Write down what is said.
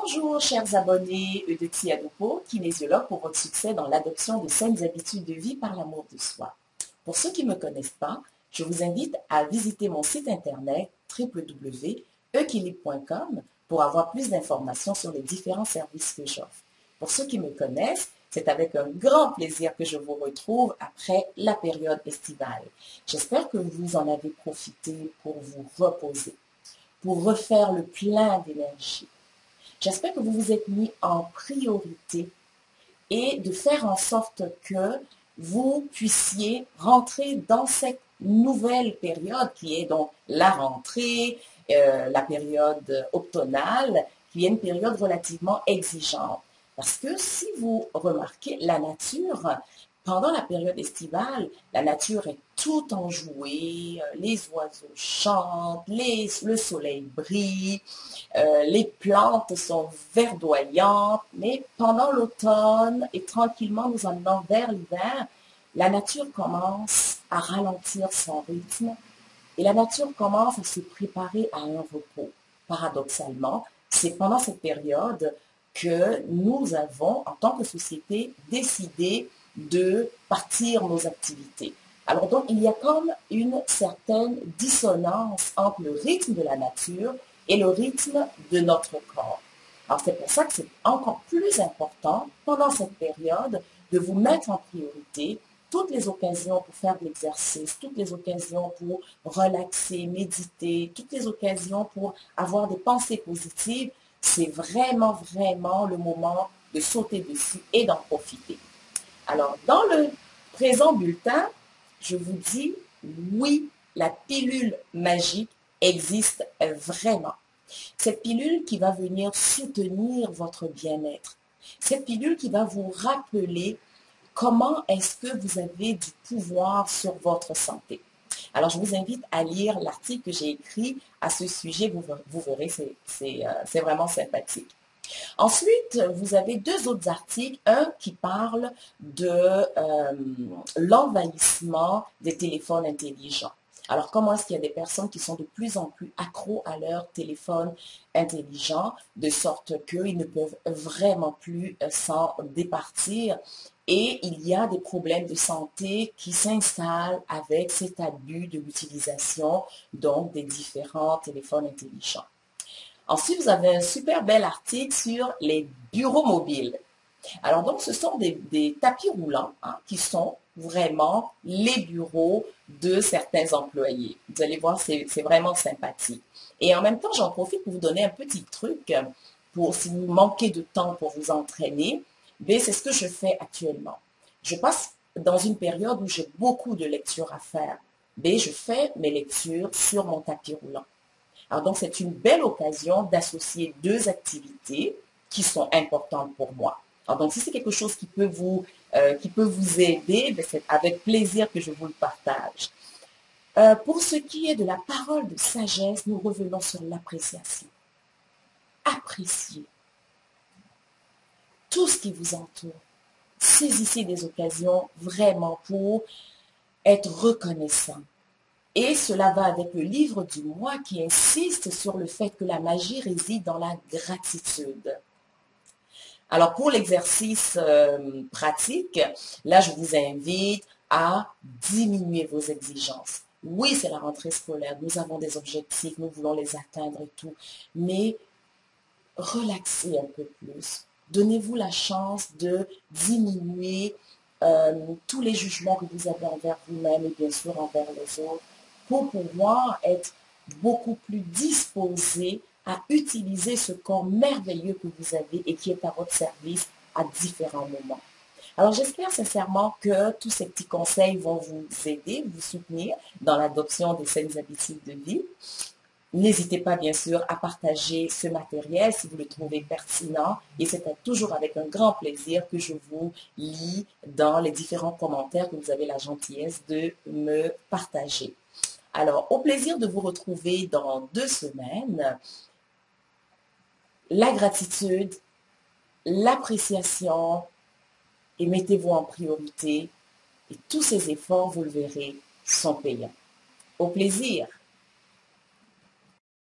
Bonjour chers abonnés de Tiadopo, kinésiologue pour votre succès dans l'adoption de saines habitudes de vie par l'amour de soi. Pour ceux qui ne me connaissent pas, je vous invite à visiter mon site internet www.equilibre.com pour avoir plus d'informations sur les différents services que j'offre. Pour ceux qui me connaissent, c'est avec un grand plaisir que je vous retrouve après la période estivale. J'espère que vous en avez profité pour vous reposer, pour refaire le plein d'énergie. J'espère que vous vous êtes mis en priorité et de faire en sorte que vous puissiez rentrer dans cette nouvelle période qui est donc la rentrée, la période automnale, qui est une période relativement exigeante. Parce que si vous remarquez, la nature, pendant la période estivale, la nature est tout enjouée, les oiseaux chantent, le soleil brille, les plantes sont verdoyantes, mais pendant l'automne et tranquillement nous en allant vers l'hiver, la nature commence à ralentir son rythme et la nature commence à se préparer à un repos. Paradoxalement, c'est pendant cette période que nous avons, en tant que société, décidé de partir nos activités. Alors donc, il y a comme une certaine dissonance entre le rythme de la nature et le rythme de notre corps. Alors c'est pour ça que c'est encore plus important, pendant cette période, de vous mettre en priorité toutes les occasions pour faire de l'exercice, toutes les occasions pour relaxer, méditer, toutes les occasions pour avoir des pensées positives. C'est vraiment, vraiment le moment de sauter dessus et d'en profiter. Alors, dans le présent bulletin, je vous dis, oui, la pilule magique existe vraiment. Cette pilule qui va venir soutenir votre bien-être. Cette pilule qui va vous rappeler comment est-ce que vous avez du pouvoir sur votre santé. Alors, je vous invite à lire l'article que j'ai écrit à ce sujet. Vous verrez, c'est vraiment sympathique. Ensuite, vous avez deux autres articles. Un qui parle de l'envahissement des téléphones intelligents. Alors, comment est-ce qu'il y a des personnes qui sont de plus en plus accros à leur téléphone intelligent, de sorte qu'ils ne peuvent vraiment plus s'en départir. Et il y a des problèmes de santé qui s'installent avec cet abus de l'utilisation donc des différents téléphones intelligents. Ensuite, vous avez un super bel article sur les bureaux mobiles. Alors donc, ce sont des tapis roulants qui sont vraiment les bureaux de certains employés. Vous allez voir, c'est vraiment sympathique. Et en même temps, j'en profite pour vous donner un petit truc pour si vous manquez de temps pour vous entraîner. Mais c'est ce que je fais actuellement. Je passe dans une période où j'ai beaucoup de lectures à faire. Mais je fais mes lectures sur mon tapis roulant. Alors donc, c'est une belle occasion d'associer deux activités qui sont importantes pour moi. Alors donc, si c'est quelque chose qui peut vous aider, c'est avec plaisir que je vous le partage. Pour ce qui est de la parole de sagesse, nous revenons sur l'appréciation. Appréciez tout ce qui vous entoure. Saisissez des occasions vraiment pour être reconnaissant. Et cela va avec le livre du mois qui insiste sur le fait que la magie réside dans la gratitude. Alors pour l'exercice pratique, là je vous invite à diminuer vos exigences. Oui, c'est la rentrée scolaire, nous avons des objectifs, nous voulons les atteindre et tout, mais relaxez un peu plus. Donnez-vous la chance de diminuer tous les jugements que vous avez envers vous-même et bien sûr envers les autres pour pouvoir être beaucoup plus disposé à utiliser ce corps merveilleux que vous avez et qui est à votre service à différents moments. Alors, j'espère sincèrement que tous ces petits conseils vont vous aider, vous soutenir dans l'adoption des saines habitudes de vie. N'hésitez pas, bien sûr, à partager ce matériel si vous le trouvez pertinent. Et c'est toujours avec un grand plaisir que je vous lis dans les différents commentaires que vous avez la gentillesse de me partager. Alors, au plaisir de vous retrouver dans 2 semaines. La gratitude, l'appréciation et mettez-vous en priorité. Et tous ces efforts, vous le verrez, sont payants. Au plaisir!